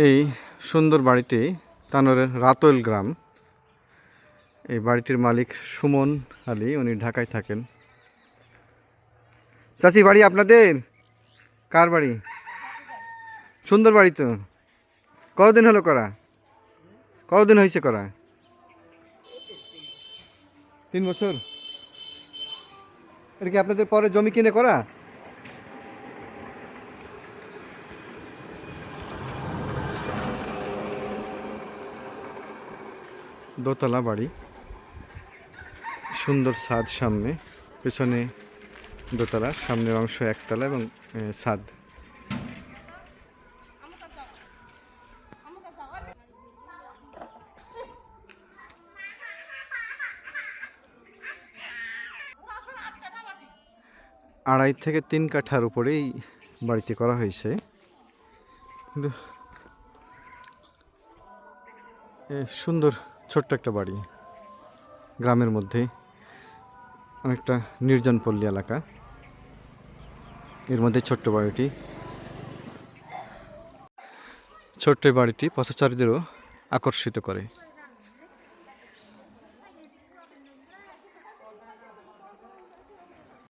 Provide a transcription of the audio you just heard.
এই সুন্দর বাড়িটি তানোরের রাতোল গ্রাম। এই বাড়িটির মালিক সুমন আলী, উনি ঢাকায় থাকেন। চাচি, বাড়ি আপনাদের? কার বাড়ি? সুন্দর বাড়ি তো। কতদিন হলো করা? কতদিন হয়েছে করা? 3 বছর। এটা কি আপনাদের পরে জমি কিনে করা? দোতলা বাড়ি, সুন্দর ছাদ, সামনে পেছনে দোতলা, সামনের অংশ একতলা এবং ছাদ। আড়াই থেকে 3 কাঠার উপরেই বাড়িটি করা হয়েছে, কিন্তু সুন্দর ছোট্ট একটা বাড়ি, গ্রামের মধ্যে, অনেকটা নির্জন পল্লী এলাকা। এর মধ্যে ছোট্ট বাড়িটি পথচারীদেরও আকর্ষিত করে।